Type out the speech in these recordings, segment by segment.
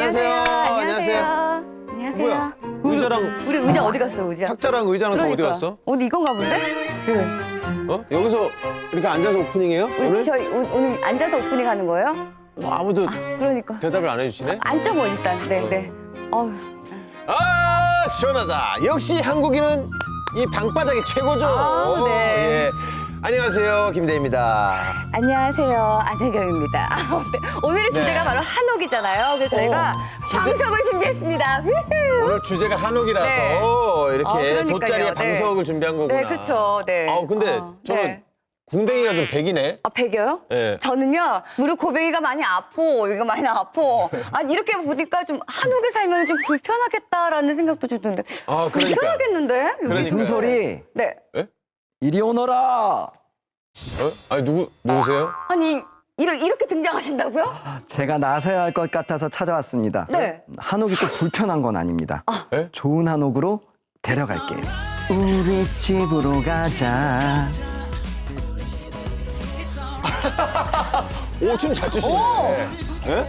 안녕하세요. 안녕하세요. 뭐야? 의자랑 우리 의자 어디 갔어, 의자? 탁자랑 의자랑 다 어디 갔어? 오늘 이건가 본데? 네. 어? 여기서 이렇게 앉아서 오프닝해요? 오늘? 저희 오늘 앉아서 오프닝 하는 거예요? 뭐 아무도 그러니까. 대답을 안 해주시네? 앉자 뭐 일단. 네. 어휴. 아, 시원하다. 역시 한국인은 이 방바닥이 최고죠. 아우, 네. 예. 안녕하세요, 김대희입니다. 안녕하세요, 안혜경입니다. 오늘의 네. 주제가 바로 한옥이잖아요. 그래서 저희가 방석을 준비했습니다. 오늘 주제가 한옥이라서 네. 이렇게 그러니까요. 돗자리에 네. 방석을 준비한 거구나. 네, 그렇죠. 네. 근데 저는 네. 궁뎅이가 좀 백이네. 아, 베겨요? 네. 저는요, 무릎 고뱅이가 많이 아파. 여기가 많이 아파. 아니, 이렇게 보니까 좀 한옥에 살면 좀 불편하겠다라는 생각도 드는데. 아, 그러니까. 불편하겠는데? 여기. 그러니까요. 무슨 소리? 네. 이리 오너라. 아니, 누구세요? 아니, 이렇게 등장하신다고요? 제가 나서야 할 것 같아서 찾아왔습니다. 네. 한옥이 꼭 불편한 건 아닙니다. 네? 좋은 한옥으로 데려갈게요. 우리 집으로 가자. 오, 춤 잘 추시네. 예?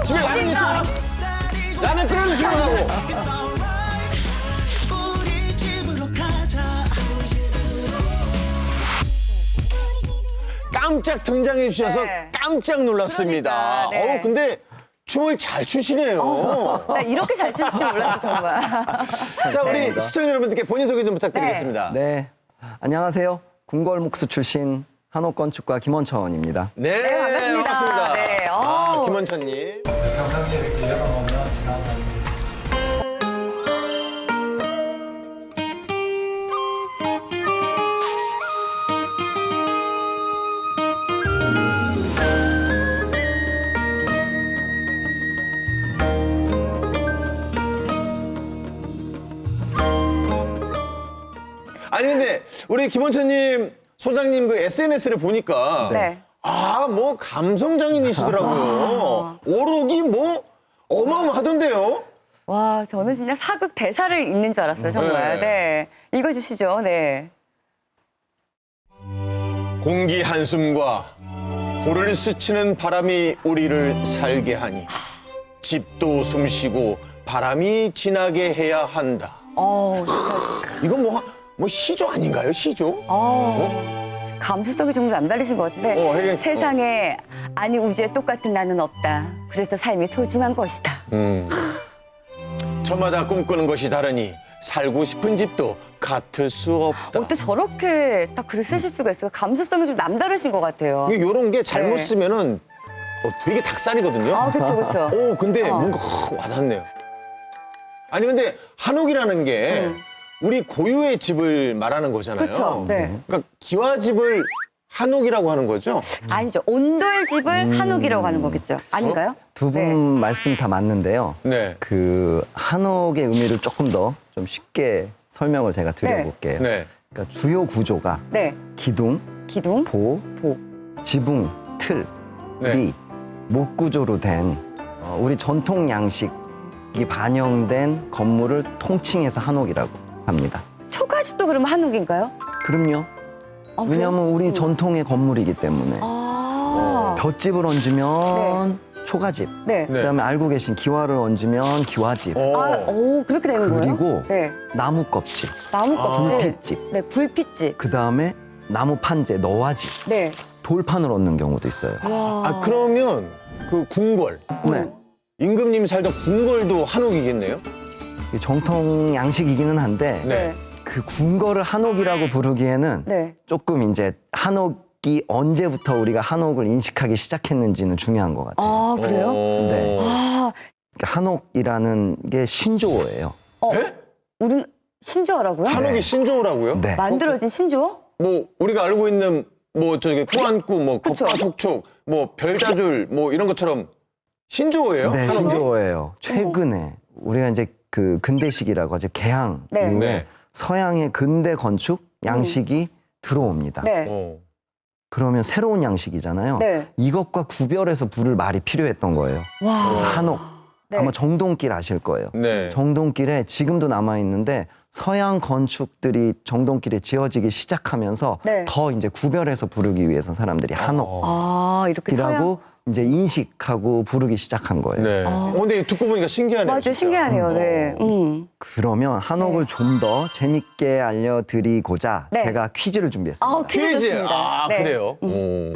집에 라면 있어요? 라면 끓여주시면 하고. 깜짝 등장해 주셔서 네. 깜짝 놀랐습니다. 그러니까, 네. 근데 춤을 잘 추시네요. 나 이렇게 잘 출 줄 몰랐어, 정말. 자, 우리 시청자 여러분들께 본인 소개 좀 부탁드리겠습니다. 네. 안녕하세요. 궁궐목수 출신 한옥건축가 김원천입니다. 네, 반갑습니다. 네, 김원천님. 평상시에 이렇게 열어놓으면 지나가는 아니 근데 우리 김원천님 소장님 그 SNS를 보니까 네. 뭐 감성장인이시더라고요. 오록이 뭐 어마어마하던데요. 와, 저는 진짜 사극 대사를 읽는 줄 알았어요, 정말. 네. 읽어주시죠, 네. 공기 한숨과 볼을 스치는 바람이 우리를 살게 하니 집도 숨쉬고 바람이 지나게 해야 한다. 이건 뭐 시조 아닌가요? 시조? 감수성이 좀 남다르신 것 같은데 혜경, 세상에 아니 우주에 똑같은 나는 없다. 그래서 삶이 소중한 것이다. 저마다 꿈꾸는 것이 다르니 살고 싶은 집도 같을 수 없다. 어떻게 저렇게 딱 글을 쓰실 수가 있어요? 감수성이 좀 남다르신 것 같아요. 이런 게 잘못 네. 쓰면은 되게 닭살이거든요. 아, 그렇죠. 근데 뭔가 와닿네요. 아니 근데 한옥이라는 게 우리 고유의 집을 말하는 거잖아요. 그렇죠. 네. 그러니까 기와집을 한옥이라고 하는 거죠? 아니죠. 온돌집을 한옥이라고 하는 거겠죠. 아닌가요? 두 분 네. 말씀 다 맞는데요. 네. 그 한옥의 의미를 조금 더 좀 쉽게 설명을 제가 드려볼게요. 네. 그러니까 주요 구조가 네. 기둥, 기둥, 보, 지붕, 틀, 네. 리, 목구조로 된 우리 전통 양식이 반영된 건물을 통칭해서 한옥이라고 합니다. 초가집도 그러면 한옥인가요? 그럼요. 아, 왜냐하면 그래요? 우리 전통의 건물이기 때문에 볏집을 얹으면 초가집, 네. 네. 그다음에 알고 계신 기와를 얹으면 기와집, 그렇게 되는 거예요? 그리고 네. 나무 껍질, 나무 껍질. 불핏집, 네, 불핏집. 그다음에 나무 판재, 너와집, 네. 돌판을 얹는 경우도 있어요. 그러면 그 궁궐, 네. 임금님이 살던 궁궐도 한옥이겠네요? 이게 정통 양식이기는 한데 네. 그 궁궐을 한옥이라고 부르기에는 네. 조금 이제 한옥이 언제부터 우리가 한옥을 인식하기 시작했는지는 중요한 것 같아요. 아, 그래요? 네. 아, 그러니까 한옥이라는 게 신조어예요. 우린 신조어라고요? 한옥이 신조어라고요? 네. 만들어진 신조어? 뭐 우리가 알고 있는 뭐 저기 꾸안꾸, 뭐 그쵸. 겉바속촉, 뭐 별다줄 뭐 이런 것처럼 신조어예요? 네, 한옥이? 신조어예요. 최근에 우리가 이제 그 근대식이라고 하죠. 개항 네. 이후에 네. 서양의 근대 건축 양식이 들어옵니다. 네. 그러면 새로운 양식이잖아요. 네. 이것과 구별해서 부를 말이 필요했던 거예요. 와. 그래서 한옥. 네. 아마 정동길 아실 거예요. 네. 정동길에 지금도 남아 있는데 서양 건축들이 정동길에 지어지기 시작하면서 네. 더 이제 구별해서 부르기 위해서 사람들이 한옥이라고 아, 이렇게 서양. 이제 인식하고 부르기 시작한 거예요. 네. 근데 듣고 보니까 신기하네요. 맞아요. 진짜. 신기하네요. 네. 그러면 한옥을 좀 더 재밌게 알려드리고자 네. 제가 퀴즈를 준비했습니다. 아, 퀴즈 퀴즈. 좋습니다. 아, 네. 그래요? 오.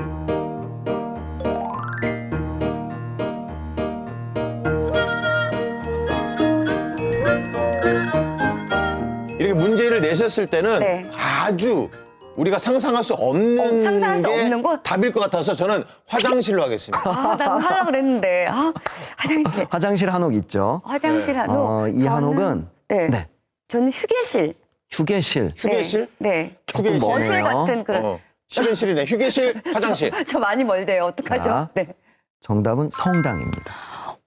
이렇게 문제를 내셨을 때는 네. 아주 우리가 상상할 수 없는 상상할 수 게 없는 곳? 답일 것 같아서 저는 화장실로 하겠습니다. 아, 나 그거 하려고 그랬는데. 아, 화장실. 화장실 한옥 있죠. 화장실 한옥. 이 한옥은 네. 네, 저는 휴게실. 휴게실. 휴게실? 네. 조금 휴게실. 머네요. 거실 같은 그런. 실은실이네. 휴게실, 화장실. 저 많이 멀대요. 어떡하죠? 자. 네. 정답은 성당입니다.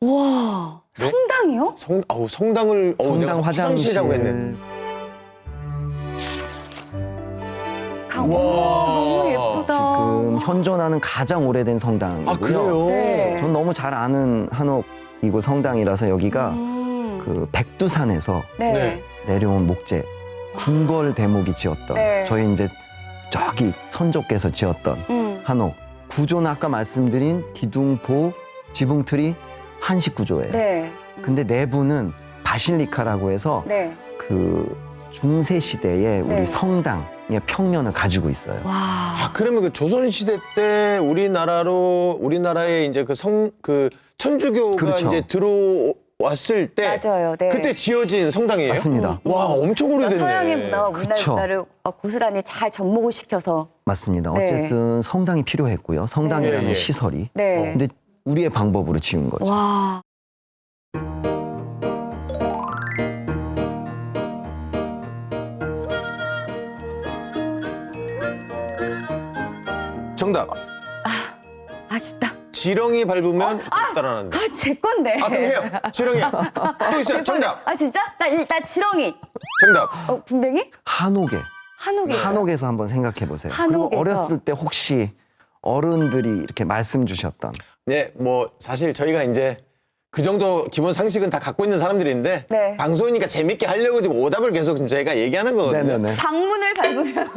와, 네? 성당이요? 성당을 내가 성당 화장실이라고 했네. 와, 너무 와. 예쁘다. 지금 현존하는 가장 오래된 성당이고요. 아, 그래요? 네. 전 너무 잘 아는 한옥이고 성당이라서 여기가 그 백두산에서 네. 네. 내려온 목재 궁궐 대목이 지었던 네. 저희 이제 저기 선조께서 지었던 한옥 구조는 아까 말씀드린 기둥포 지붕틀이 한식 구조예요. 네. 근데 내부는 바실리카라고 해서 네. 그 중세 시대의 네. 우리 성당의 평면을 가지고 있어요. 와. 아, 그러면 그 조선시대 때 우리나라에 이제 그 천주교가 그렇죠. 이제 들어왔을 때 맞아요. 네. 그때 지어진 성당이에요? 맞습니다. 와, 엄청 그러니까 오래됐네. 서양의 문화와 그쵸. 문화를 고스란히 잘 접목을 시켜서. 맞습니다. 네. 어쨌든 성당이 필요했고요. 성당이라는 네. 예. 시설이. 네. 근데 우리의 방법으로 지은 거죠. 와. 정답. 아쉽다. 지렁이 밟으면 못 따라난다. 아, 제 건데. 아, 그럼 해요. 지렁이. 또 있어요. 정답. 아, 진짜? 나 지렁이. 정답. 분뱅이? 한옥에. 한옥에서 한번 생각해 보세요. 한옥에서. 그리고 어렸을 때 혹시 어른들이 이렇게 말씀 주셨던 네, 뭐 사실 저희가 이제 그 정도 기본 상식은 다 갖고 있는 사람들인데 네. 방송이니까 재밌게 하려고 지금 오답을 계속 지금 저희가 얘기하는 거거든요. 네네네. 방문을 밟으면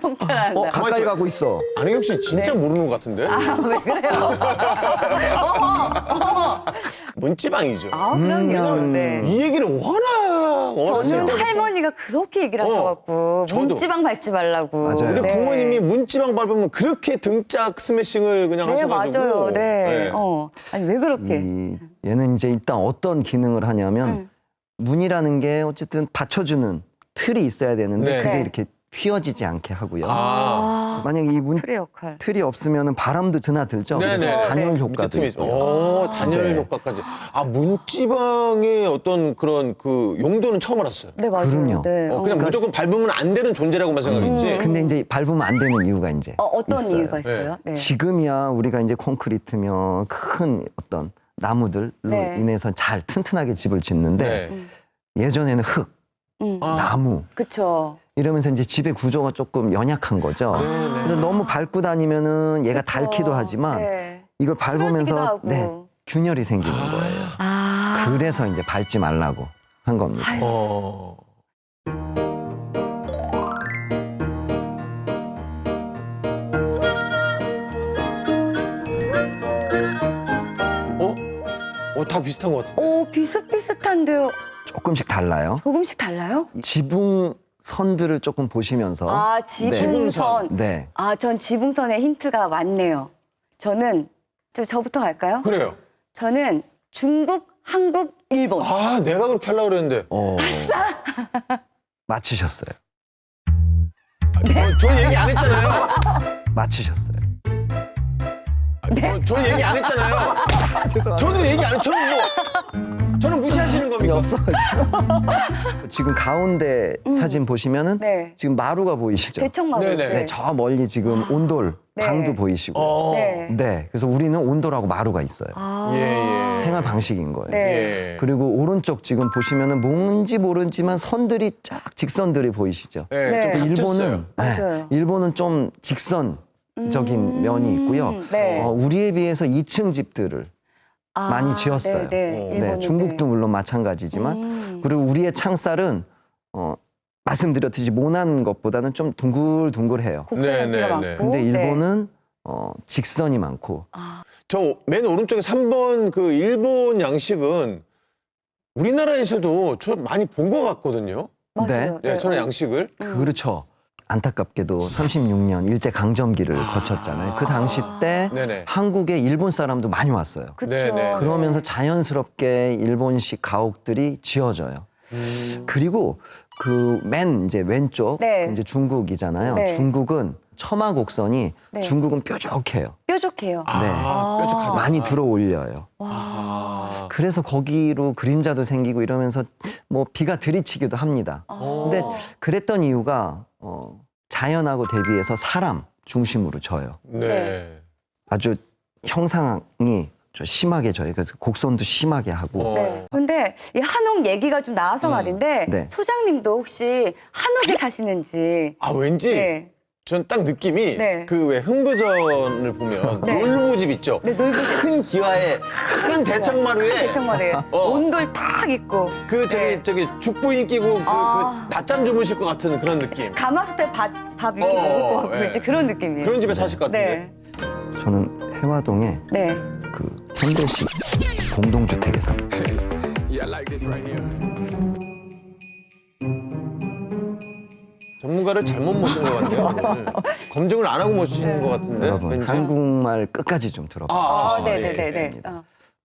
폭탄한다. 가만히 가까이 있어. 가고 있어. 안혜경 씨 진짜 모르는 것 같은데? 네. 아, 왜 그래요? 문지방이죠. 아, 그럼요. 네. 이 얘기를 워낙 어렸을 저는 때부터 할머니가 그렇게 얘기를 하셔갖고 저도. 문지방 밟지 말라고. 맞아요. 우리 네. 부모님이 문지방 밟으면 그렇게 등짝 스매싱을 그냥 네, 하셔가지고 맞아요. 네. 네. 아니, 왜 그렇게? 얘는 이제 일단 어떤 기능을 하냐면 문이라는 게 어쨌든 받쳐주는 틀이 있어야 되는데 네. 그게 네. 이렇게 휘어지지 않게 하고요. 아, 만약에 이 문 틀의 역할. 틀이 없으면 바람도 드나들죠. 네네. 그래서 단열 네. 효과도 밑에 틈이 있어. 있고요. 단열 네. 효과까지. 아, 문지방의 어떤 그런 그 용도는 처음 알았어요. 네, 맞아요. 그럼요. 네. 그냥 무조건 밟으면 안 되는 존재라고만 생각했지. 근데 이제 밟으면 안 되는 이유가 이제 어떤 있어요. 이유가 있어요? 네. 지금이야 우리가 이제 콘크리트며 큰 어떤 나무들로 네. 인해서 잘 튼튼하게 집을 짓는데 네. 예전에는 흙, 나무 그쵸. 이러면서 이제 집의 구조가 조금 연약한 거죠. 그래서 너무 밟고 다니면은 얘가 그쵸. 닳기도 하지만 네. 이걸 쓰러지기도 밟으면서 하고. 네, 균열이 생기는 거예요. 아. 그래서 이제 밟지 말라고 한 겁니다. 어. 다 비슷한 것 같아. 오, 비슷비슷한데요. 조금씩 달라요. 조금씩 달라요? 지붕 선들을 조금 보시면서 아, 지붕선. 네. 아, 전 지붕선에 힌트가 많네요. 저는, 저부터 갈까요? 그래요. 저는 중국, 한국, 일본. 아, 내가 그렇게 하려고 그랬는데. 맞추셨어요. 저 얘기 안 했잖아요. 맞추셨어요. 저 얘기 안 했잖아요. 저도 얘기 안 했. 저는 무시하시는 겁니까? 없어가지고. 지금 가운데 사진 보시면은 네. 지금 마루가 보이시죠? 대청마루. 네네. 네, 저 멀리 지금 온돌 네. 방도 보이시고. 네. 네, 그래서 우리는 온돌하고 마루가 있어요. 아. 예. 생활 방식인 거예요. 네. 예. 그리고 오른쪽 지금 보시면은 뭔지 모르지만 선들이 쫙 직선들이 보이시죠? 예, 네. 좀 갇혔어요. 일본은 맞아요. 일본은 좀 직선적인 면이 있고요. 네. 우리에 비해서 2층 집들을 많이 지었어요. 네, 네. 네, 일본은, 중국도 네. 물론 마찬가지지만 그리고 우리의 창살은 말씀드렸듯이 모난 것보다는 좀 둥글둥글해요. 곡선기가 많고. 근데 일본은 직선이 많고 저 맨 오른쪽에 3번 그 일본 양식은 우리나라에서도 저 많이 본 것 같거든요. 맞아요. 네, 저는 양식을. 그렇죠. 안타깝게도 36년 일제 강점기를 거쳤잖아요. 그 당시 때 네네. 한국에 일본 사람도 많이 왔어요. 그쵸. 네네. 그러면서 자연스럽게 일본식 가옥들이 지어져요. 그리고 그 맨 이제 왼쪽 네. 이제 중국이잖아요. 네. 중국은 처마 곡선이 네. 중국은 뾰족해요. 뾰족해요. 아, 뾰족하다. 많이 들어 올려요. 아. 그래서 거기로 그림자도 생기고 이러면서 뭐 비가 들이치기도 합니다. 근데 그랬던 이유가 자연하고 대비해서 사람 중심으로 져요. 네. 아주 형상이 좀 심하게 져요. 그래서 곡선도 심하게 하고. 네. 근데 이 한옥 얘기가 좀 나와서 말인데 네. 소장님도 혹시 한옥에 사시는지. 아, 왠지 네. 전 딱 느낌이 네. 그 왜 흥부전을 보면 네. 놀부집 있죠. 네, 놀부집. 큰 기와에 큰 대청마루에 대청마루에 온돌 탁 있고 그 네. 저기 죽부인 끼고 아. 그 낮잠 주무실 것 같은 그런 느낌. 가마솥에 밥 이렇게 먹을 것 같고 네. 이제 그런 느낌이에요. 그런 집에 사실 것 같은데. 네. 저는 해화동에 네. 그 현대식 공동주택에 삽니다. Yeah, I like this right here. 전문가를 잘못 모신 것 같네요. 오늘. 검증을 안 하고 모신 것 같은데. 여러분 왠지. 한국말 끝까지 좀 들어봐. 아, 예. 네네네네.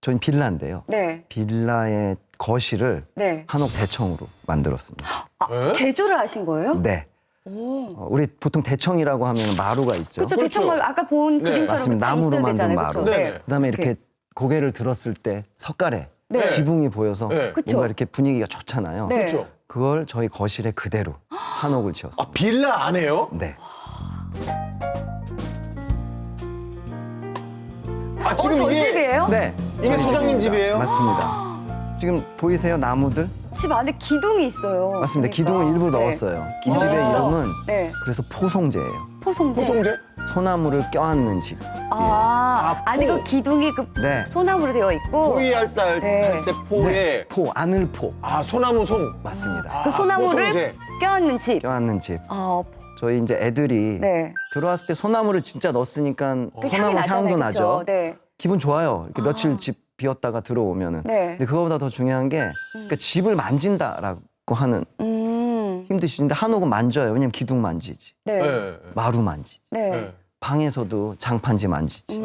저희 빌라인데요. 네. 빌라의 거실을 네. 한옥 대청으로 만들었습니다. 예? 개조를 하신 거예요? 네. 오. 우리 보통 대청이라고 하면 마루가 있죠. 그렇죠. 그렇죠. 대청마루 아까 본 네. 그림처럼 맞습니다. 다 나무로 있어야 만든 되잖아요. 마루. 그렇죠? 네. 그다음에 이렇게 고개를 들었을 때 석가래 네. 지붕이 보여서 네. 그쵸. 뭔가 이렇게 분위기가 좋잖아요. 네. 그렇죠. 그걸 저희 거실에 그대로 한옥을 지었어요. 아, 빌라 안에요? 네. 아, 지금 저 이게 집이에요? 네. 이게 소장님 집이에요? 맞습니다. 지금 보이세요? 나무들? 집 안에 기둥이 있어요. 맞습니다. 그러니까. 기둥을 일부 네. 넣었어요. 이 기둥. 집의 이름은 네. 그래서 포송제예요. 포송제. 호송제? 소나무를 껴안는 집. 아, 아니 포. 그 기둥이 그 네. 소나무로 되어 있고 포위 할 때 네. 포에 포, 아늘포. 아, 소나무 송. 맞습니다. 아, 그 소나무를 호송제. 껴안는 집. 껴안는 집. 아, 저희 이제 애들이 네. 들어왔을 때 소나무를 진짜 넣었으니까 그 소나무 향도 나잖아요, 나죠. 그쵸? 네. 기분 좋아요. 이렇게 며칠 집 비었다가 들어오면은. 네. 근데 그거보다 더 중요한 게 그러니까 집을 만진다라고 하는 힘드시는데 한옥은 만져요. 왜냐면 기둥 만지지, 네. 네. 마루 만지지, 네. 네. 방에서도 장판지 만지지.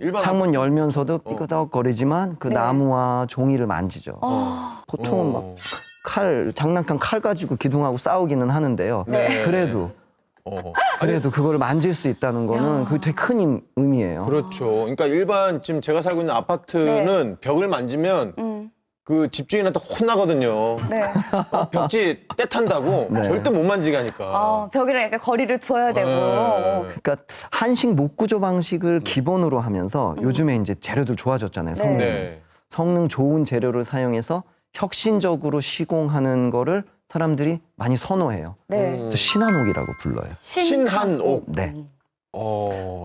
일반 창문 열면서도 삐그덕거리지만 그 네. 나무와 종이를 만지죠. 보통은 막 장난감 칼 가지고 기둥하고 싸우기는 하는데요. 네. 그래도 그거를 만질 수 있다는 거는 그게 되게 큰 의미예요. 그렇죠. 그러니까 일반 지금 제가 살고 있는 아파트는 벽을 만지면 그 집주인한테 혼나거든요. 네. 벽지 때 탄다고 네. 절대 못 만지게 하니까. 벽이랑 약간 거리를 두어야 되고. 네. 그러니까 한식 목구조 방식을 기본으로 하면서 요즘에 이제 재료들 좋아졌잖아요. 성능. 네. 성능 좋은 재료를 사용해서 혁신적으로 시공하는 거를 사람들이 많이 선호해요. 네. 그래서 신한옥이라고 불러요. 신한옥. 네.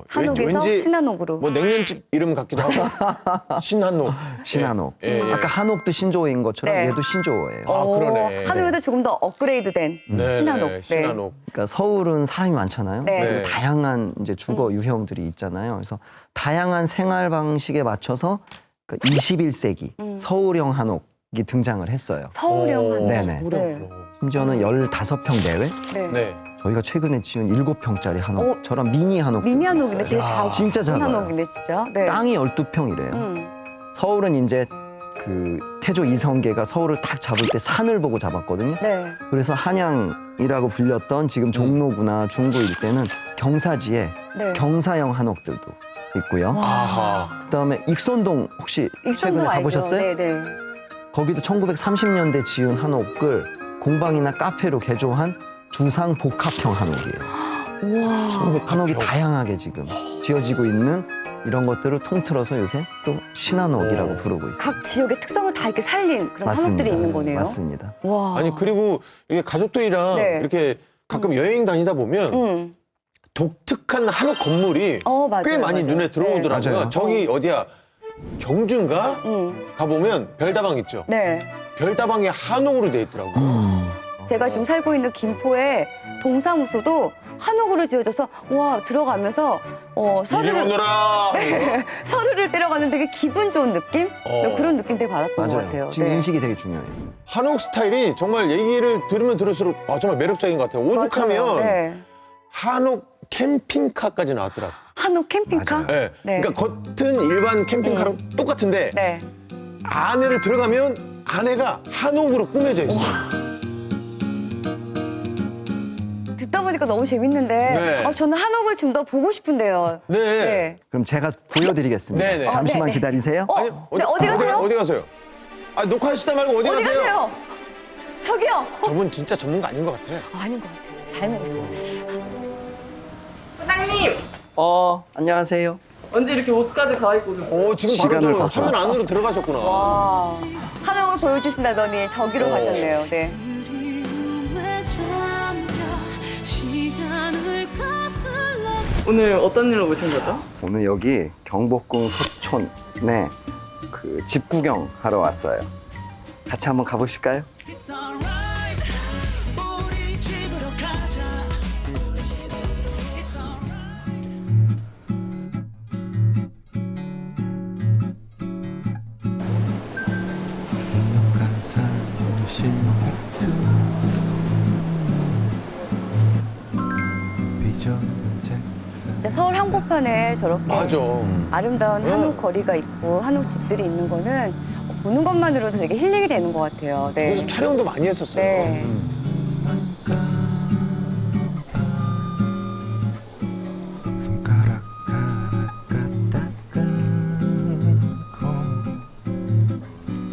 한옥에서 왠지 신한옥으로. 뭐 냉면집 이름 같기도 하고. 신한옥. 신한옥. 예, 예. 아까 한옥도 신조어인 것처럼 네. 얘도 신조어예요. 아, 그러네. 한옥에서 조금 더 업그레이드된 네, 신한옥. 네, 신한옥. 그러니까 서울은 사람이 많잖아요. 네. 그리고 네. 다양한 이제 주거 유형들이 있잖아요. 그래서 다양한 생활 방식에 맞춰서 21세기 서울형 한옥이 등장을 했어요. 서울형 한옥. 네네. 서울형. 심지어는 15평 내외? 네. 네. 저희가 최근에 지은 7평짜리 한옥처럼 미니 한옥. 미니 한옥인데 되게 작은 진짜 작아요. 한옥인데 진짜. 네. 땅이 12평이래요. 서울은 이제 그 태조 이성계가 서울을 딱 잡을 때 산을 보고 잡았거든요. 네. 그래서 한양이라고 불렸던 지금 종로구나 중구 일대는 경사지에 네. 경사형 한옥들도 있고요. 아하. 그다음에 익선동 혹시 익선도 최근에 알죠. 가보셨어요? 네네. 거기도 1930년대 지은 한옥을 공방이나 카페로 개조한 주상 복합형 한옥이에요. 한옥이 다양하게 지금 지어지고 있는 이런 것들을 통틀어서 요새 또 신한옥이라고 부르고 있어요. 각 지역의 특성을 다 이렇게 살린 그런 한옥들이 있는 거네요. 맞습니다. 와. 아니 그리고 이게 가족들이랑 네. 이렇게 가끔 여행 다니다 보면 독특한 한옥 건물이 맞아요, 꽤 많이 맞아요. 눈에 들어오더라고요. 네. 맞아요. 저기 어디야? 경주인가? 가보면 별다방 있죠. 네. 별다방이 한옥으로 돼 있더라고요. 제가 지금 살고 있는 김포에 동사무소도 한옥으로 지어져서 와 들어가면서 이리 서류를 오너라. 서류를 때려가는 되게 기분 좋은 느낌? 그런 느낌 되게 받았던 것 맞아요. 같아요. 지금 네. 인식이 되게 중요해요. 한옥 스타일이 정말 얘기를 들으면 들을수록 정말 매력적인 것 같아요. 오죽하면 맞아요. 네. 한옥 캠핑카까지 나왔더라고요. 한옥 캠핑카? 맞아요. 네. 네. 그러니까 겉은 일반 캠핑카랑 똑같은데 네. 안에를 들어가면 안에가 한옥으로 꾸며져 있어요. 듣다 보니까 너무 재밌는데 네. 저는 한옥을 좀 더 보고 싶은데요. 네. 네. 그럼 제가 보여드리겠습니다. 네네. 잠시만 네네. 기다리세요. 네, 어디 가세요? 어디 가세요? 아, 녹화하시다 말고 어디 가세요? 저기요. 저분 진짜 전문가 아닌 것 같아. 아닌 것 같아요. 잘못. 부장님 안녕하세요. 언제 이렇게 옷까지 갈아입고 오셨어요? 지금 바로 시간을 저 봐서. 화면 안으로 들어가셨구나. 와. 한옥을 보여주신다더니 저기로 가셨네요. 네. 오늘 어떤 일로 오신 거죠? 오늘 여기 경복궁 서촌에 그 집 구경하러 왔어요. 같이 한번 가보실까요? 진짜 서울 한복판에 저렇게 맞아. 아름다운 한옥 거리가 있고 한옥 집들이 있는 거는 보는 것만으로도 되게 힐링이 되는 것 같아요. 네. 그래서 촬영도 많이 했었어요. 네.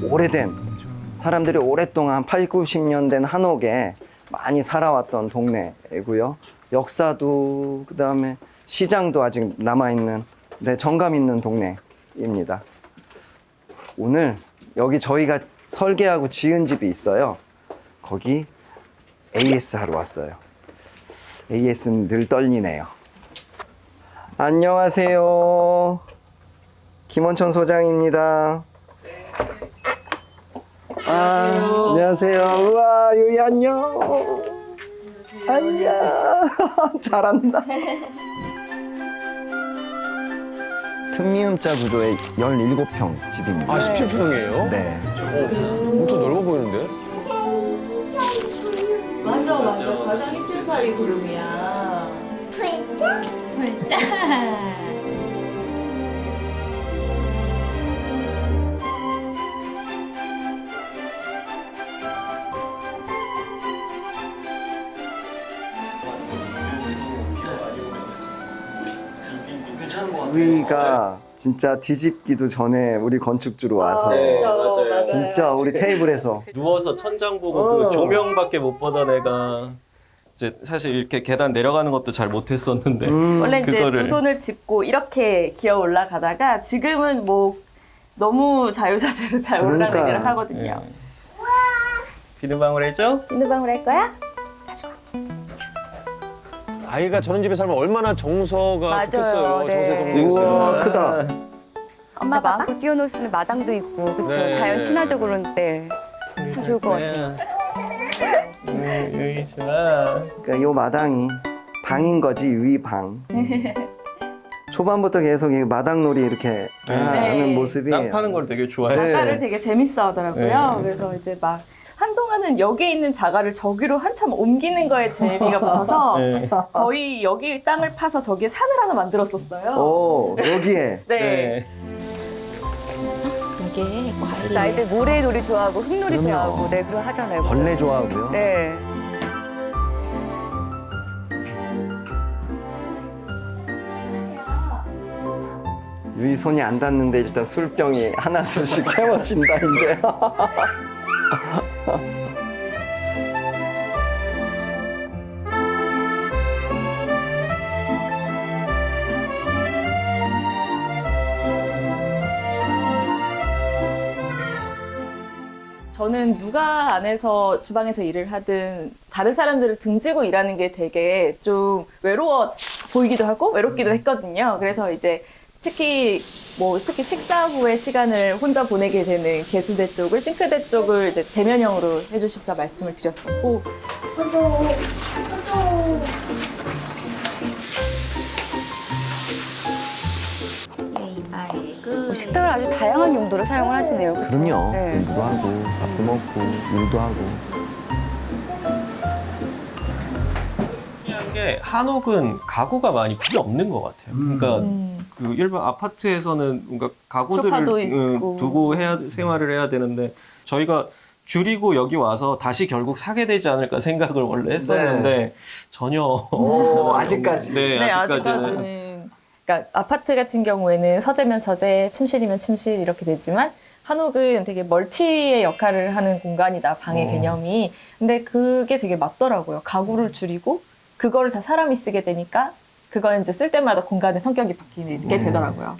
오래된 사람들이 오랫동안 8, 90년 된 한옥에 많이 살아왔던 동네이고요. 역사도 그다음에 시장도 아직 남아있는 정감 있는 동네입니다. 오늘 여기 저희가 설계하고 지은 집이 있어요. 거기 AS 하러 왔어요. AS는 늘 떨리네요. 안녕하세요. 김원천 소장입니다. 안녕하세요. 우와, 유이 안녕. 안녕. 잘한다. 틈미음자 구조의 17평 집입니다. 아, 17평이에요? 네. 엄청 넓어 보이는데? 맞아. 가장 힙스타리 그룹이야. 우리가 진짜 뒤집기도 전에 우리 건축주로 와서 맞아요. 진짜 우리 테이블에서 누워서 천장 보고 그 조명밖에 못 보던 애가 이제 사실 이렇게 계단 내려가는 것도 잘 못했었는데 원래 이제 그거를- 두 손을 짚고 이렇게 기어 올라가다가 지금은 뭐 너무 자유자재로 잘 올라가기를 그러니까. 하거든요. 비누방울 해줘? 비누방울 할 거야? 아이가 저런 집에 살면 얼마나 정서가 맞아요. 좋겠어요. 네. 정서가 되겠어요. 우와 크다. 엄마 마음껏 뛰어놀 수 있는 마당도 있고 그렇죠. 네. 자연 친화적으로 네. 참 좋을 것 같아요. 여기 좋아. 그러니까 이 마당이 방인 거지 유이 방. 초반부터 계속 이 마당놀이 이렇게 하는 모습이 땅 파는 걸 되게 좋아해. 네. 자가를 되게 재밌어 하더라고요. 네. 그래서 이제 막 한동안은 여기에 있는 자가를 저기로 한참 옮기는 거에 재미가 붙어서 네. 거의 여기 땅을 파서 저기에 산을 하나 만들었었어요. 오 여기에 네. 이게 과일이 아이들 모래놀이 좋아하고 흙놀이 그럼요. 좋아하고 네 그런 하잖아요. 그죠? 벌레 좋아하고요. 네. 유이 손이 안 닿는데 일단 술병이 하나 둘씩 채워진다 이제. 저는 누가 안에서 주방에서 일을 하든 다른 사람들을 등지고 일하는 게 되게 좀 외로워 보이기도 하고 외롭기도 했거든요. 그래서 이제 특히 식사 후에 시간을 혼자 보내게 되는 개수대 쪽을, 싱크대 쪽을 이제 대면형으로 해주십사 말씀을 드렸었고, 식탁을 아주 다양한 용도로 사용을 하시네요. 그렇죠? 그럼요. 네. 공부도 하고 밥도 먹고 일도 하고. 중요한 게 한옥은 가구가 많이 필요 없는 것 같아요. 그러니까 그 일반 아파트에서는 뭔가 소파도 가구들을 있고. 두고 생활을 해야 되는데 저희가 줄이고 여기 와서 다시 결국 사게 되지 않을까 생각을 원래 했었는데 전혀 아직까지. 네, 네, 아직까지는. 아직까지는. 그러니까 아파트 같은 경우에는 서재면 서재, 침실이면 침실 이렇게 되지만 한옥은 되게 멀티의 역할을 하는 공간이다, 방의 개념이. 근데 그게 되게 맞더라고요. 가구를 줄이고 그거를 다 사람이 쓰게 되니까 그건 이제 쓸 때마다 공간의 성격이 바뀌게 되더라고요.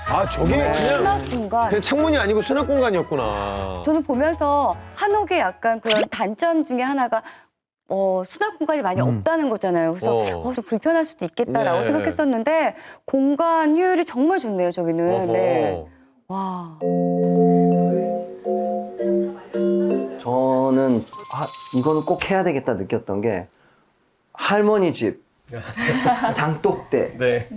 아, 저게 그냥, 수납 공간. 그냥 창문이 아니고 수납 공간이었구나. 저는 보면서 한옥의 약간 그런 단점 중에 하나가 수납 공간이 많이 없다는 거잖아요. 그래서 좀 불편할 수도 있겠다라고 네. 생각했었는데 공간 효율이 정말 좋네요, 저기는. 어허. 네. 와. 저는 이거는 꼭 해야 되겠다 느꼈던 게 할머니 집 장독대. 네.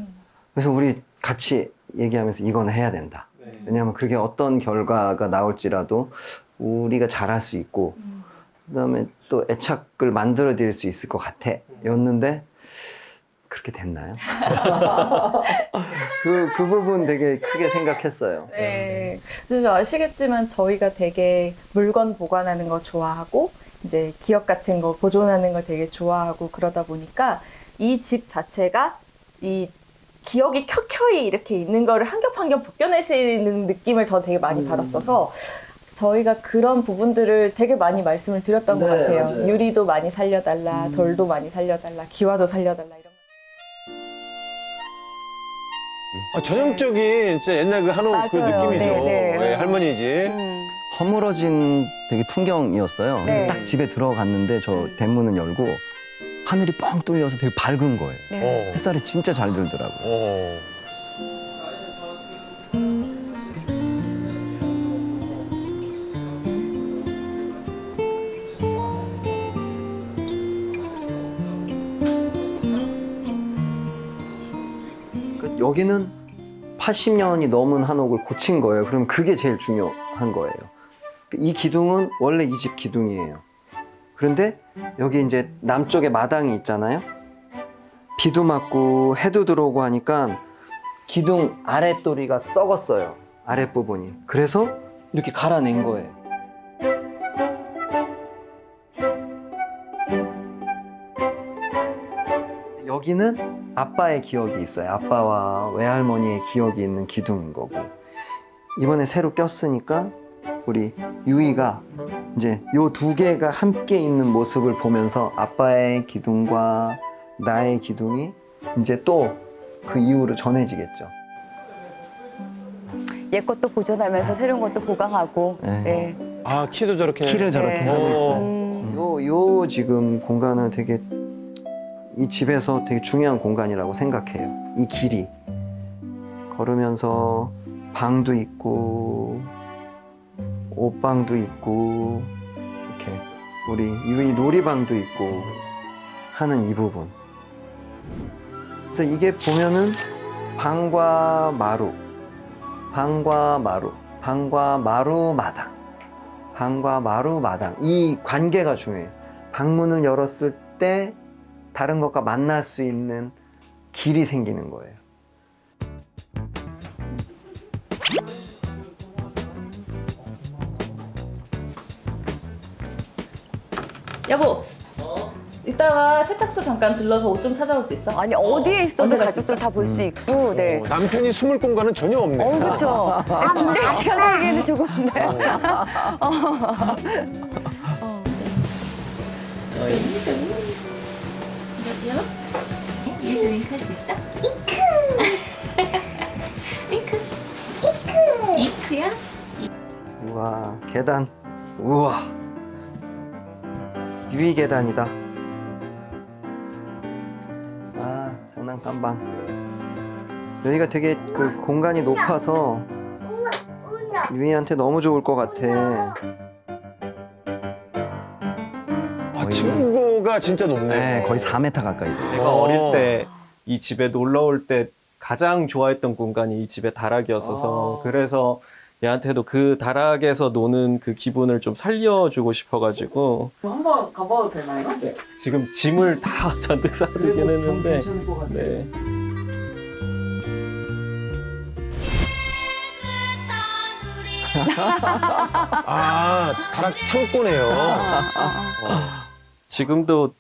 그래서 우리 같이 얘기하면서 이건 해야 된다. 네. 왜냐하면 그게 어떤 결과가 나올지라도 우리가 잘할 수 있고 그다음에 또 애착을 만들어 드릴 수 있을 것 같아 였는데 그렇게 됐나요? 그 부분 되게 크게 생각했어요. 네. 그래서 아시겠지만 저희가 되게 물건 보관하는 거 좋아하고 이제 기억 같은 거 보존하는 거 되게 좋아하고 그러다 보니까 이 집 자체가 이 기억이 켜켜이 이렇게 있는 거를 한 겹 한 겹 벗겨내시는 느낌을 저 되게 많이 받았어서 저희가 그런 부분들을 되게 많이 말씀을 드렸던 것 네, 같아요. 맞아요. 유리도 많이 살려달라, 돌도 많이 살려달라, 기와도 살려달라 이런. 전형적인 진짜 옛날 그 한옥 그 맞아요. 느낌이죠. 네, 네. 할머니 집. 허물어진 되게 풍경이었어요. 네. 딱 집에 들어갔는데 저 대문을 열고 하늘이 뻥 뚫려서 되게 밝은 거예요. 네. 햇살이 진짜 잘 들더라고요. 여기는 80년이 넘은 한옥을 고친 거예요. 그럼 그게 제일 중요한 거예요. 이 기둥은 원래 이 집 기둥이에요. 그런데 여기 이제 남쪽에 마당이 있잖아요. 비도 맞고 해도 들어오고 하니까 기둥 아랫도리가 썩었어요. 아랫부분이. 그래서 이렇게 갈아낸 거예요. 여기는 아빠의 기억이 있어요. 아빠와 외할머니의 기억이 있는 기둥인 거고. 이번에 새로 꼈으니까 우리 유이가 이제 요 두 개가 함께 있는 모습을 보면서 아빠의 기둥과 나의 기둥이 이제 또 그 이후로 전해지겠죠. 옛 것도 보존하면서 새로운 것도 보강하고. 네. 네. 아, 키도 저렇게. 키를 저렇게 네. 하고 있어요. 요 지금 공간을 되게 이 집에서 되게 중요한 공간이라고 생각해요. 이 길이 걸으면서 방도 있고 옷방도 있고 이렇게 우리 유이 놀이방도 있고 하는 이 부분. 그래서 이게 보면은 방과 마루, 방과 마루, 방과 마루 마당, 방과 마루 마당 이 관계가 중요해요. 방문을 열었을 때 다른 것과 만날 수 있는 길이 생기는 거예요. 여보, 이따가 세탁소 잠깐 들러서 옷 좀 찾아올 수 있어? 아니 어디에 있어도 언제 갈수 가족들 다 볼 수 있고. 네. 남편이 숨을 공간은 전혀 없네. 그렇죠. 군대 시간 살기에는 조금. 네. 얘도 윙크 할 수 있어? 윙크. 이크야? 우와, 계단. 우와. 유이 계단이다. 한 방. 여기가 되게 그 공간이 높아서 유이한테 너무 좋을 것 같아. 아, 층고가 진짜 높네. 네, 거의 4m 가까이 돼요. 제가 어릴 때 이 집에 놀러 올 때 가장 좋아했던 공간이 이 집의 다락이었어서 그래서 얘한테도 그 다락에서 노는 그 기분을 좀 살려주고 싶어가지고 한번 가봐도 되나요? 네, 지금 짐을 다 잔뜩 싸두긴 했는데 네. 아, 다락 창고네요. 지금도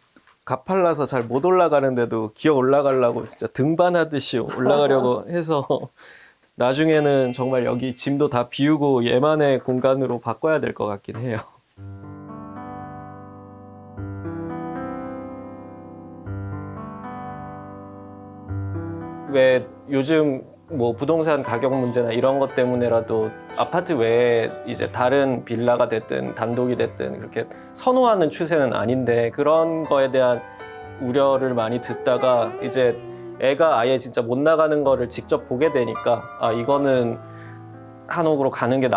가팔라서 잘 못 올라가는데도 기어 올라가려고 진짜 등반하듯이 올라가려고 해서 나중에는 정말 여기 짐도 다 비우고 얘만의 공간으로 바꿔야 될 것 같긴 해요. 왜 요즘 뭐 부동산 가격 문제나 이런 것 때문에라도 아파트 외에 이제 다른 빌라가 됐든 단독이 됐든 그렇게 선호하는 추세는 아닌데 그런 거에 대한 우려를 많이 듣다가 이제 애가 아예 진짜 못 나가는 거를 직접 보게 되니까 아 이거는 한옥으로 가는 게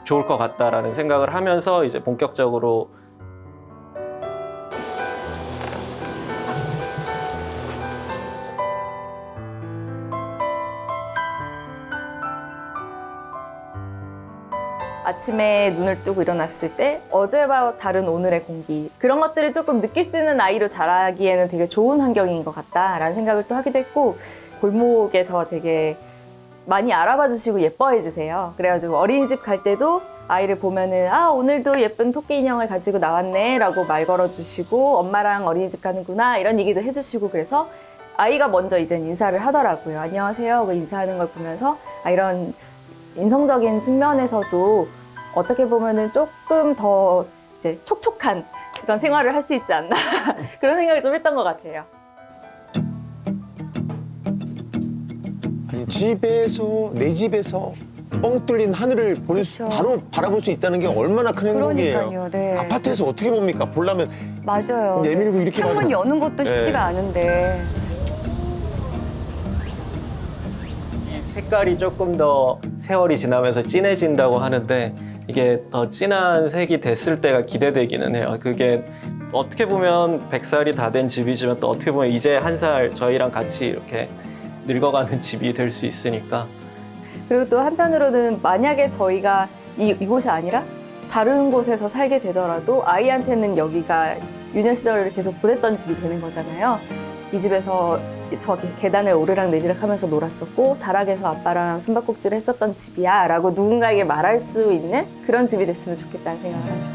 좋을 것 같다라는 생각을 하면서 이제 본격적으로 아침에 눈을 뜨고 일어났을 때 어제와 다른 오늘의 공기 그런 것들을 조금 느낄 수 있는 아이로 자라기에는 되게 좋은 환경인 것 같다라는 생각을 또 하기도 했고 골목에서 되게 많이 알아봐 주시고 예뻐해 주세요. 그래가지고 어린이집 갈 때도 아이를 보면은 아 오늘도 예쁜 토끼 인형을 가지고 나왔네 라고 말 걸어주시고 엄마랑 어린이집 가는구나 이런 얘기도 해주시고 그래서 아이가 먼저 이젠 인사를 하더라고요. 안녕하세요 하고 인사하는 걸 보면서 아 이런 인성적인 측면에서도 어떻게 보면은 조금 더 이제 촉촉한 그런 생활을 할 수 있지 않나 그런 생각을 좀 했던 것 같아요. 아니, 집에서, 내 집에서 뻥 뚫린 하늘을 그쵸. 바로 바라볼 수 있다는 게 얼마나 큰 행복이에요. 그러니까요. 네. 아파트에서 어떻게 봅니까? 보려면 맞아요. 내밀고 이렇게 창문 봐도- 여는 것도 쉽지가 네. 않은데. 색깔이 조금 더 세월이 지나면서 진해진다고 하는데 이게 더 진한 색이 됐을 때가 기대되기는 해요. 그게 어떻게 보면 100살이 다 된 집이지만 또 어떻게 보면 이제 1살 저희랑 같이 이렇게 늙어가는 집이 될 수 있으니까 그리고 또 한편으로는 만약에 저희가 이곳이 아니라 다른 곳에서 살게 되더라도 아이한테는 여기가 유년 시절을 계속 보냈던 집이 되는 거잖아요. 이 집에서 저기 계단을 오르락 내리락 하면서 놀았었고 다락에서 아빠랑 숨바꼭질을 했었던 집이야 라고 누군가에게 말할 수 있는 그런 집이 됐으면 좋겠다는 생각을 하죠.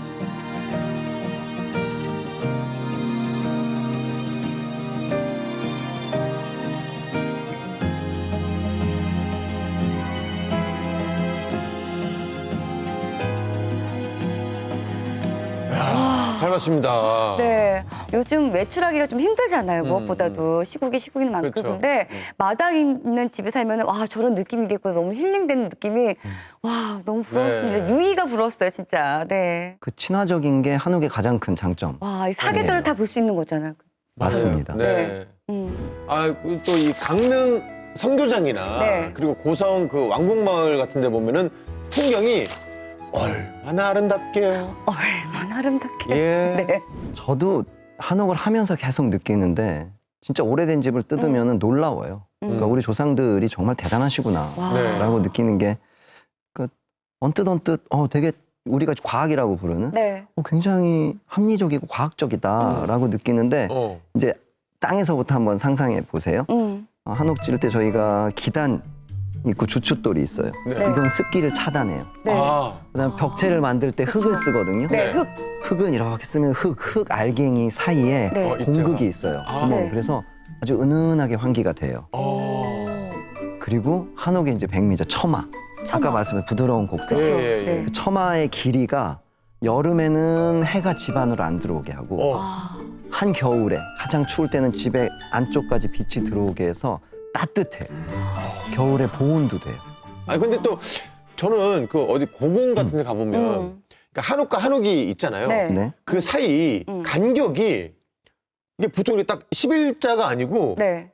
잘 봤습니다. 네. 요즘 외출하기가 좀 힘들잖아요. 무엇보다도 시국인 만큼. 그렇죠. 근데 마당 있는 집에 살면 와 저런 느낌이겠구나. 너무 힐링되는 느낌이 와 너무 부러웠습니다. 네. 유이가 부러웠어요 진짜. 네. 그 친화적인 게 한옥의 가장 큰 장점. 와, 이 사계절을 다 볼 수 있는 거잖아요. 맞습니다. 네. 음. 아, 또 이 강릉 성교장이나 네. 그리고 고성 그 왕복마을 같은 데 보면은 풍경이 얼마나 아름답게요. 얼마나 아름답게. 예. 네. 저도 한옥을 하면서 계속 느끼는데 진짜 오래된 집을 뜯으면 놀라워요. 그러니까 우리 조상들이 정말 대단하시구나 와. 네. 라고 느끼는 게 그 언뜻 되게 우리가 과학이라고 부르는 네. 굉장히 합리적이고 과학적이다라고 느끼는데 이제 땅에서부터 한번 상상해 보세요. 한옥 지을 때 저희가 기단 있고 주춧돌이 있어요. 네. 이건 습기를 차단해요. 네. 아, 그다음 벽체를 만들 때 흙을 쓰거든요. 네. 흙. 흙은 이렇게 쓰면 흙 알갱이 사이에 네. 공극이 있어요. 아. 구멍이. 네. 그래서 아주 은은하게 환기가 돼요. 그리고 한옥의 이제 백미죠. 처마. 아까 말씀한 부드러운 곡선. 그쵸. 예, 예. 네. 그 처마의 길이가 여름에는 해가 집 안으로 안 들어오게 하고 아. 한겨울에 가장 추울 때는 집에 안쪽까지 빛이 들어오게 해서 따뜻해. 겨울에 보온도 돼요. 아니 근데 또 저는 그 어디 고궁 같은 데 가보면 그러니까 한옥과 한옥이 있잖아요. 네. 네. 그 사이 간격이 이게 보통 이렇게 딱 11자가 아니고 네.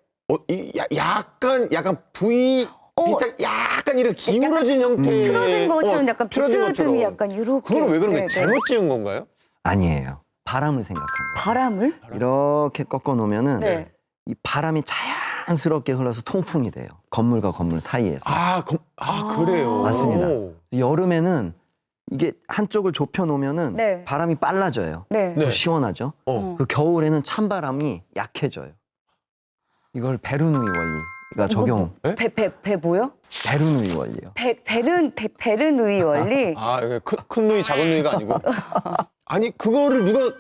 약간 V 비슷한 약간 이렇게 기울어진 형태의 틀어진 것처럼 약간 틀어진 비스듬히 것처럼. 약간 이렇게. 그거는 왜 그런 거예요? 네, 네. 잘못 지은 건가요? 아니에요. 바람을 생각한 거예요. 바람을? 이렇게 꺾어 놓으면은 네. 이 바람이 자연스럽게 흘러서 통풍이 돼요. 건물과 건물 사이에서. 그래요. 맞습니다. 여름에는 이게 한쪽을 좁혀 놓으면은 네. 바람이 빨라져요. 네. 네. 더 시원하죠. 어. 그 겨울에는 찬바람이 약해져요. 이걸 베르누이 원리가 적용. 배 뭐요? 베르누이 원리요. 베르누이 원리. 이게 큰 누이 작은 누이가 아니고. 아니 그거를 누가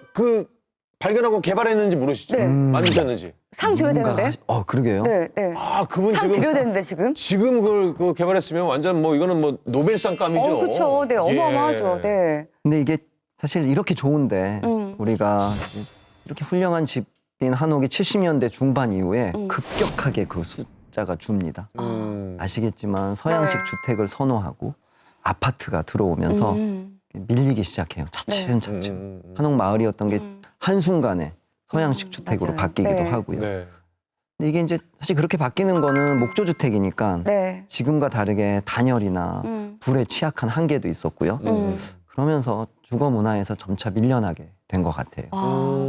발견하고 개발했는지 모르시죠? 네. 만드셨는지. 상 줘야 누군가 되는데. 그러게요. 네, 네. 그분 상 지금 드려야 되는데 지금. 지금 그걸 개발했으면 완전 이거는 노벨상감이죠. 그렇죠. 네, 어마어마하죠. 예. 네. 근데 이게 사실 이렇게 좋은데 우리가 이렇게 훌륭한 집인 한옥이 70년대 중반 이후에 급격하게 그 숫자가 줍니다. 아시겠지만 서양식 네. 주택을 선호하고 아파트가 들어오면서 밀리기 시작해요. 차츰차츰. 한옥 마을이었던 게 한순간에 서양식 주택으로 맞아요. 바뀌기도 네. 하고요. 네. 근데 이게 이제 사실 그렇게 바뀌는 거는 목조주택이니까 네. 지금과 다르게 단열이나 불에 취약한 한계도 있었고요. 그러면서 주거 문화에서 점차 밀려나게 된 것 같아요.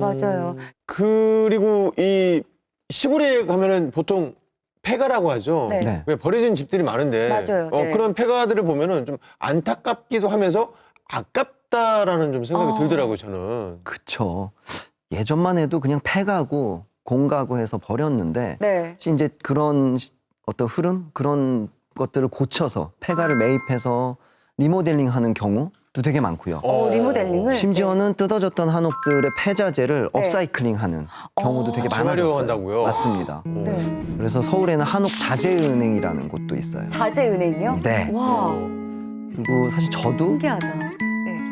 맞아요. 그리고 이 시골에 가면은 보통 폐가라고 하죠. 네. 네. 왜 버려진 집들이 많은데 맞아요. 네. 그런 폐가들을 보면은 좀 안타깝기도 하면서 아깝다라는 좀 생각이 들더라고요, 저는. 그쵸. 예전만 해도 그냥 폐가구, 공가구 해서 버렸는데 네. 사실 이제 그런 어떤 흐름, 그런 것들을 고쳐서 폐가를 매입해서 리모델링하는 경우도 되게 많고요. 리모델링을. 심지어는 뜯어졌던 한옥들의 폐자재를 네. 업사이클링하는 경우도 되게 많아졌어요. 재활용한다고요? 맞습니다. 네. 그래서 서울에는 한옥 자재은행이라는 곳도 있어요. 자재은행이요? 네. 와, 그리고 사실 저도 신기하다.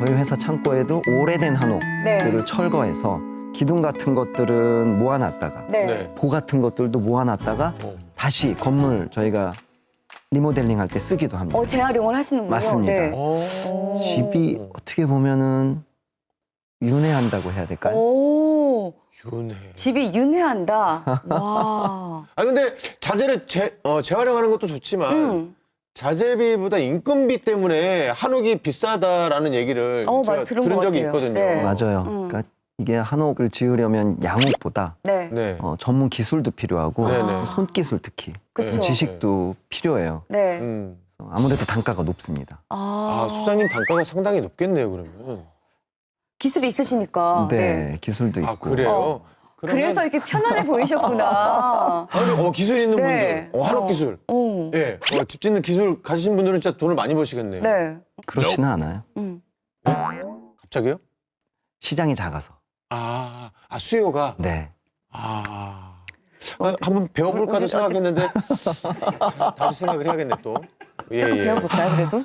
저희 회사 창고에도 오래된 한옥들을 네. 철거해서 기둥 같은 것들은 모아놨다가 네. 네. 보 같은 것들도 모아놨다가 다시 건물 저희가 리모델링 할 때 쓰기도 합니다. 재활용을 하시는군요. 맞습니다. 네. 집이 어떻게 보면은 윤회한다고 해야 될까요? 오, 윤회. 집이 윤회한다. 와. 근데 자재를 재활용하는 것도 좋지만 자재비보다 인건비 때문에 한옥이 비싸다라는 얘기를 맞아요. 제가 들은 들은 것 적이 같아요. 있거든요. 네. 맞아요. 그러니까 이게 한옥을 지으려면 양옥보다 네. 네. 전문 기술도 필요하고 네네. 손기술 특히 그쵸. 지식도 필요해요. 네. 아무래도 단가가 높습니다. 소장님 단가가 상당히 높겠네요, 그러면. 기술이 있으시니까. 네, 기술도 있고. 그래요? 그러면- 그래서 이렇게 편안해 보이셨구나. 근데 기술 있는 네. 분들, 한옥 기술. 예, 집 짓는 기술 가지신 분들은 진짜 돈을 많이 버시겠네요. 네. 그렇지는 않아요. 갑자기요? 시장이 작아서. 수요가? 네. 한번 배워볼까도 생각했는데 다시 생각을 해야겠네 또. 조금 배워볼까요, 그래도?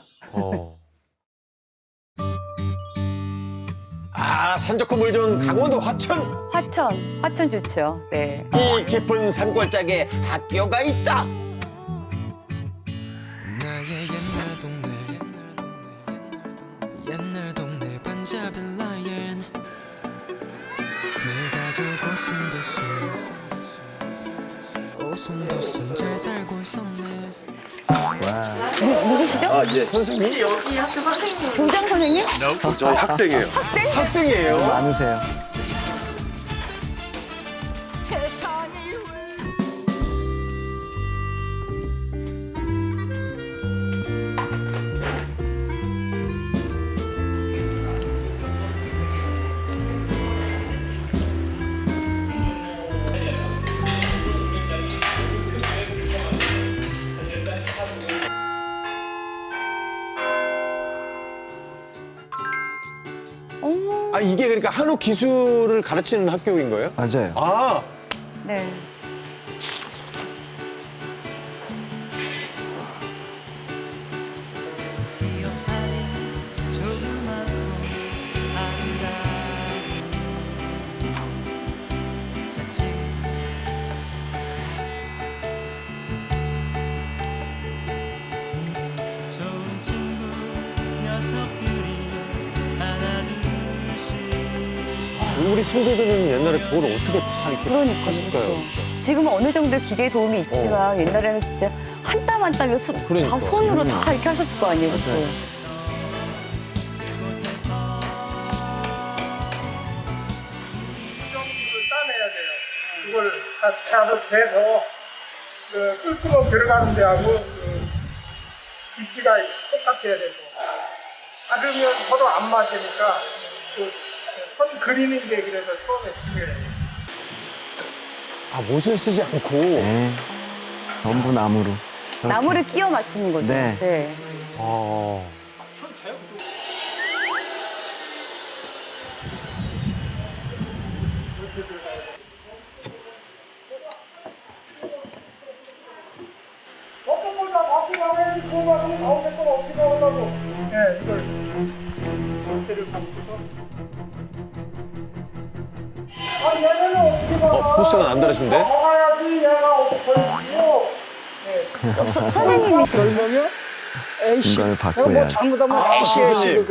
산적호 물 좋은 강원도 화천. 화천 좋죠. 네. 이 깊은 산골짜기에 학교가 있다. 나의 옛날 동네 반자빌라엔 내가 저고 오순도순 잘 살고 있었네. 누구시죠? 예. 선생님? 교장 선생님? 저 학생이에요. 학생이에요. 많으세요. 이게 그러니까 한옥 기술을 가르치는 학교인 거예요? 맞아요. 네. 우리 선조들은 옛날에 저걸 어떻게 다 이렇게 그러니까요. 했을까요? 그렇죠. 지금은 어느 정도 기계의 도움이 있지만 옛날에는 진짜 한 땀 한 땀이 다 그러니까. 손으로 다 이렇게 하셨을 거 아니에요. 그쵸? 따내야 돼요. 이걸 다 잡아 재서 그 꿀구멍 들어가는 데하고 그 깊이가 똑같아야 되고 닫으면 서로 안 맞으니까 그 선 그리는 게 그래서 처음에 중요해요. 아, 못을 쓰지 않고. 네. 전부 나무로. 나무를 끼워 맞추는 거죠. 네. 아. 어떤 걸 다 바꾸고 하면 그거 가지고 가운데 거 어떻게 하려고. 네, 이걸 상태를 바꾸고. 아, 얘네는 어떻게 봐. 포스가 남다르신데? 가야지 얘가 어떻게 걸리고. 네. 선생님이 그러면 에이씨. 이걸 내가 바꿔야지. 뭐 잘못하면 에이씨. 선생님.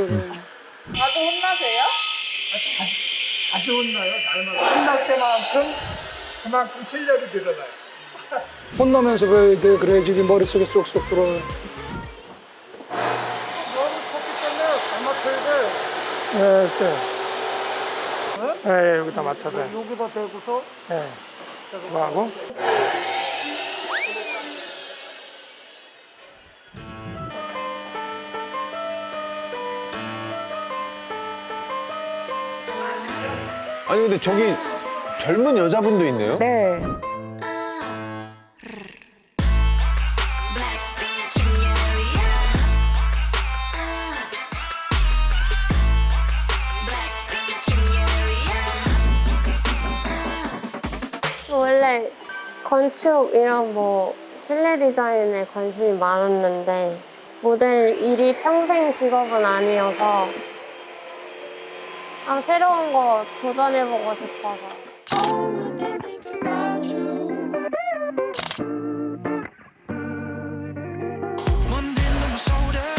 자주 혼나세요? 아주 혼나요. 날마다. 혼날 때만큼 그만큼 실력이 늘어나요. 혼나면서 그래야지 머릿속에 쏙쏙 들어오는. 너무 컸기 때문에 잘 맞춰야 돼. 네, 네, 여기다 맞춰야 돼. 여기다 대고서. 네. 뭐 하고? 아니, 근데 저기 젊은 여자분도 있네요? 네. 원래 건축 이런 뭐 실내 디자인에 관심이 많았는데 모델 일이 평생 직업은 아니어서 새로운 거 도전해보고 싶어서. One hand on my shoulder,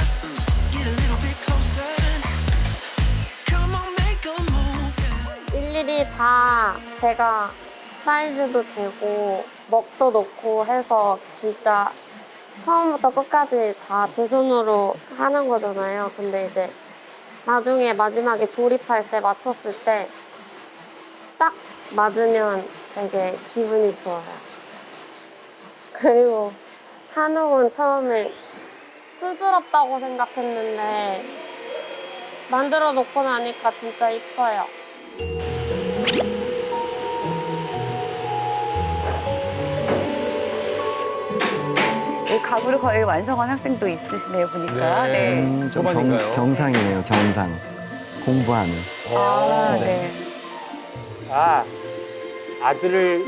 get a little bit closer. Come on, make a move. 일일이 다 제가 사이즈도 재고 먹도 넣고 해서 진짜 처음부터 끝까지 다 제 손으로 하는 거잖아요. 근데 이제 나중에 마지막에 조립할 때 맞췄을 때 딱 맞으면 되게 기분이 좋아요. 그리고 한옥은 처음에 촌스럽다고 생각했는데 만들어 놓고 나니까 진짜 이뻐요. 이 가구를 거의 완성한 학생도 있으시네요, 보니까. 네. 좀 초반인가요? 경상이네요, 경상. 공부하는. 아, 네. 아, 아들을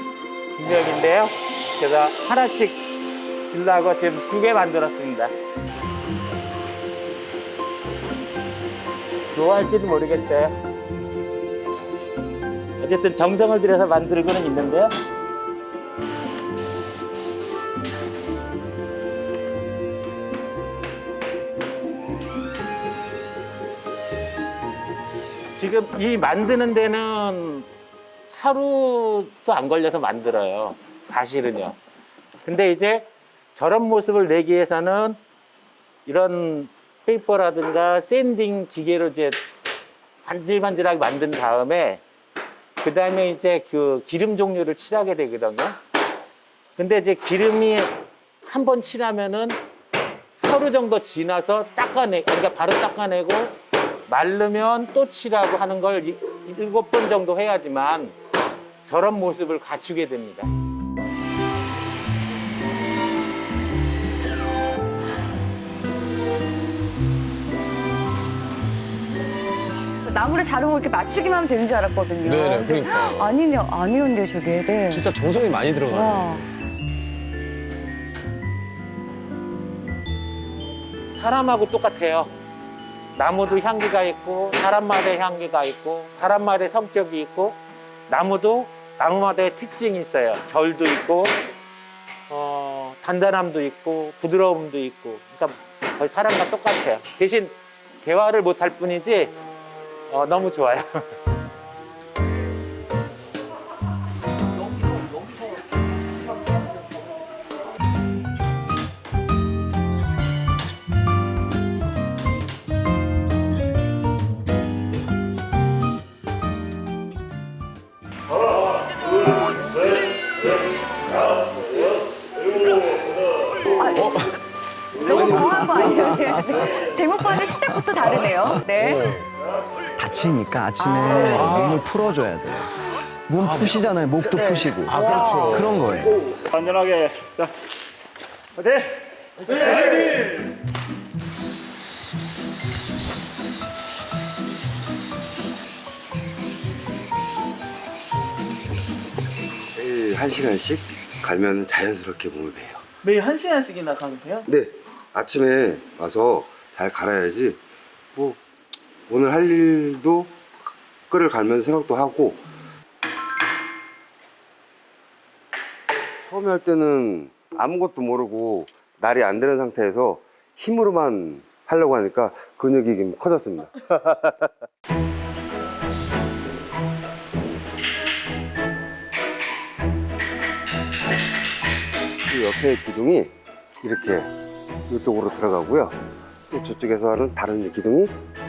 2명인데요. 그래서 하나씩 주려고 지금 2개 만들었습니다. 좋아할지는 모르겠어요. 어쨌든 정성을 들여서 만들고는 있는데요. 지금 이 만드는 데는 하루도 안 걸려서 만들어요. 사실은요. 근데 이제 저런 모습을 내기 위해서는 이런 페이퍼라든가 샌딩 기계로 이제 반질반질하게 만든 다음에 그 다음에 이제 그 기름 종류를 칠하게 되거든요. 근데 이제 기름이 한 번 칠하면은 하루 정도 지나서 그러니까 바로 닦아내고 마르면 또 칠하고 하는 걸 7번 정도 해야지만 저런 모습을 갖추게 됩니다. 나무를 자르고 이렇게 맞추기만 하면 되는 줄 알았거든요. 네네, 근데 그러니까. 아니었네요, 저게. 네. 진짜 정성이 많이 들어가요. 와. 사람하고 똑같아요. 나무도 향기가 있고 사람마다의 향기가 있고 사람마다의 성격이 있고 나무도 나무마다의 특징이 있어요. 결도 있고 단단함도 있고 부드러움도 있고 그러니까 거의 사람과 똑같아요. 대신 대화를 못할 뿐이지 너무 좋아요. 다르네요. 네. 다치니까 아침에 몸을 풀어줘야 돼요. 몸 푸시잖아요. 목도 푸시고. 아, 그렇죠. 그런 거예요. 안전하게. 자, 화이팅! 매일 1시간씩 갈면 자연스럽게 몸을 베요. 매일 1시간씩이나 가도 돼요? 네, 아침에 와서 잘 갈아야지 뭐 오늘 할 일도 끌을 갈면서 생각도 하고. 처음에 할 때는 아무것도 모르고 날이 안 되는 상태에서 힘으로만 하려고 하니까 근육이 좀 커졌습니다. 그 옆에 기둥이 이렇게 이쪽으로 들어가고요. 또 저쪽에서 하는 다른 기둥이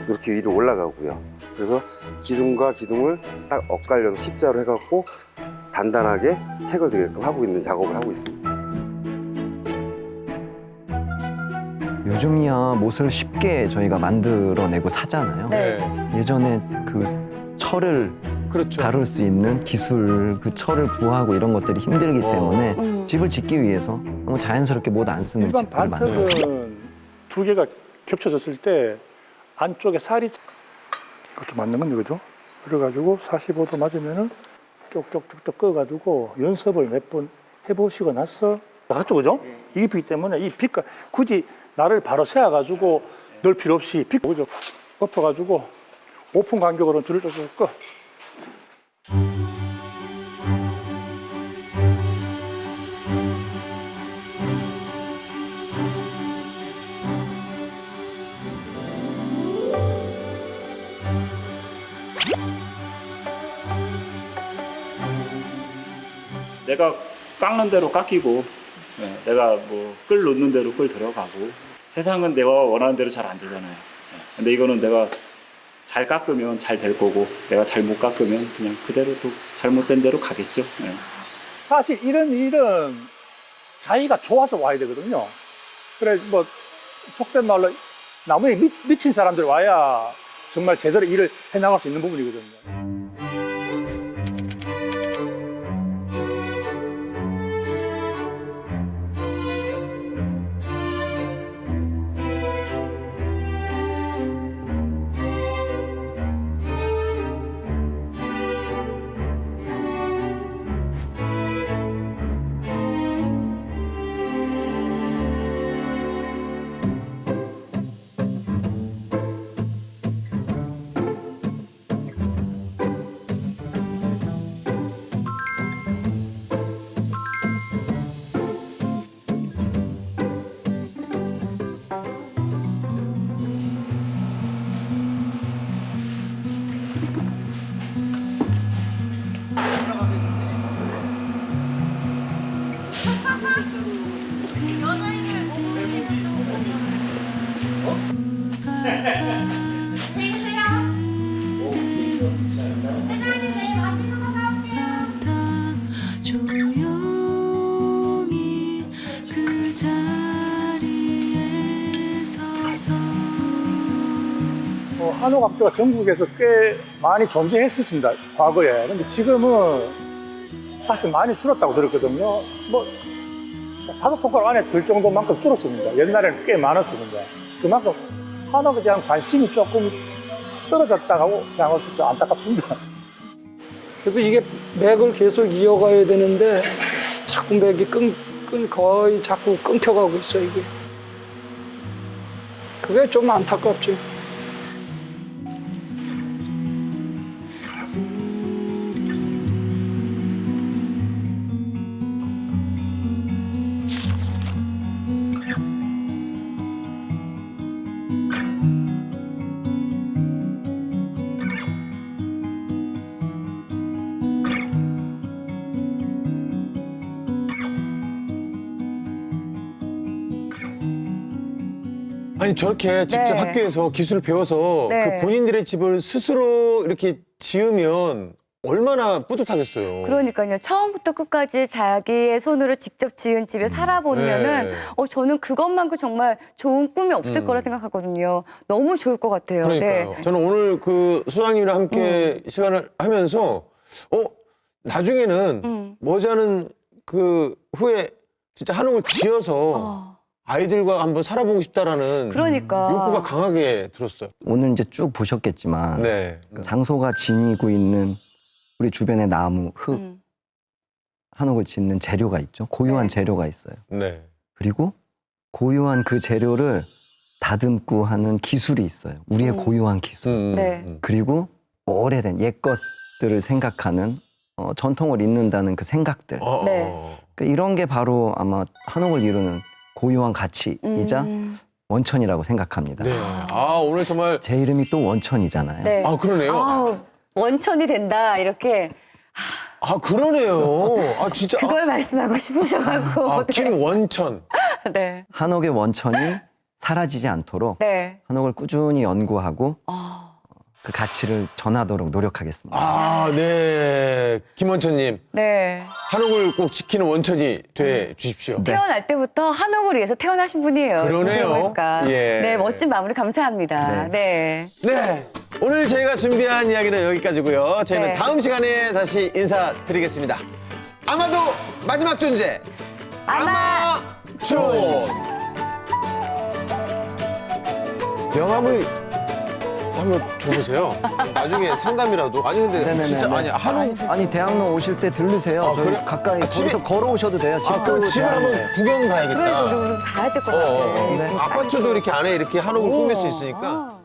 이렇게 위로 올라가고요. 그래서 기둥과 기둥을 딱 엇갈려서 십자로 해갖고 단단하게 체결되게끔 하고 있는 작업을 하고 있습니다. 요즘이야 못을 쉽게 저희가 만들어내고 사잖아요. 네. 예전에 그 철을 그렇죠. 다룰 수 있는 기술, 그 철을 구하고 이런 것들이 힘들기 때문에 집을 짓기 위해서 너무 자연스럽게 못 안 쓰는 일반 집을 만들어요. 반석은 두 개가 겹쳐졌을 때 안쪽에 살이 그렇죠 맞는 건데 그죠? 그래가지고 45도 맞으면은 쪽쪽쪽쪽 꺼가지고 연습을 몇 번 해보시고 나서 맞죠 그죠? 이게 빛이기 때문에 이 빛과 굳이 나를 바로 세워가지고 넣을 필요 없이 빛 그죠? 엎어가지고 오픈 간격으로 줄을 쭉쭉 꺼. 내가 깎는 대로 깎이고 내가 뭐 끌 놓는 대로 끌 들어가고 세상은 내가 원하는 대로 잘 안 되잖아요. 근데 이거는 내가 잘 깎으면 잘 될 거고 내가 잘못 깎으면 그냥 그대로 또 잘못된 대로 가겠죠. 사실 이런 일은 자기가 좋아서 와야 되거든요. 그래 뭐 속된 말로 나무에 미친 사람들 와야 정말 제대로 일을 해나갈 수 있는 부분이거든요. 조용히 그 자리에 서서 한옥학교가 전국에서 꽤 많이 존재했었습니다, 과거에. 근데 지금은 사실 많이 줄었다고 들었거든요. 뭐, 5손가락 안에 들 정도만큼 줄었습니다. 옛날에는 꽤 많았습니다. 그만큼 한옥에 대한 관심이 조금 떨어졌다고 생각할 수 있어 안타깝습니다. 그래서 이게 맥을 계속 이어가야 되는데 자꾸 맥이 거의 자꾸 끊겨가고 있어 이게. 그게 좀 안타깝지. 아니 저렇게 직접 네. 학교에서 기술을 배워서 네. 그 본인들의 집을 스스로 이렇게 지으면 얼마나 뿌듯하겠어요. 그러니까요. 처음부터 끝까지 자기의 손으로 직접 지은 집에 살아보면은 네. 저는 그것만큼 정말 좋은 꿈이 없을 거라 생각하거든요. 너무 좋을 것 같아요. 그러니까요. 네. 저는 오늘 그 소장님이랑 함께 시간을 하면서 나중에는 머지않은 그 후에 진짜 한옥을 지어서 아이들과 한번 살아보고 싶다라는 그러니까. 욕구가 강하게 들었어요. 오늘 이제 쭉 보셨겠지만 네. 장소가 지니고 있는 우리 주변의 나무, 흙, 한옥을 짓는 재료가 있죠. 고유한 재료가 있어요. 네. 그리고 고유한 그 재료를 다듬고 하는 기술이 있어요. 우리의 고유한 기술. 네. 그리고 오래된 옛 것들을 생각하는 전통을 잇는다는 그 생각들. 네. 그러니까 이런 게 바로 아마 한옥을 이루는 고유한 가치이자 원천이라고 생각합니다. 네. 오늘 정말 제 이름이 또 원천이잖아요. 네. 그러네요. 원천이 된다 이렇게. 그러네요. 진짜. 그걸 말씀하고 싶으셔가지고. 김원천. 네. 한옥의 원천이 사라지지 않도록 네. 한옥을 꾸준히 연구하고 그 가치를 전하도록 노력하겠습니다. 네. 김원천님. 네. 한옥을 꼭 지키는 원천이 돼 주십시오. 태어날 때부터 한옥을 위해서 태어나신 분이에요. 그러네요. 보니까. 예. 네, 멋진 마무리 감사합니다. 네. 네. 오늘 저희가 준비한 이야기는 여기까지고요. 저희는 네. 다음 시간에 다시 인사드리겠습니다. 아마도 마지막 존재. 아마존. 명함을 한번 줘보세요. 나중에 상담이라도. 아니 근데 네네네. 진짜 한옥. 아니 대학로 오실 때 들르세요. 저희 그래? 가까이 집에- 거기서 걸어오셔도 돼요. 그럼 집을 한번 구경 그래, 가야겠다. 우리 가야 될 것 같아. 아파트도 이렇게 안에 이렇게 한옥을 꾸밀 수 있으니까.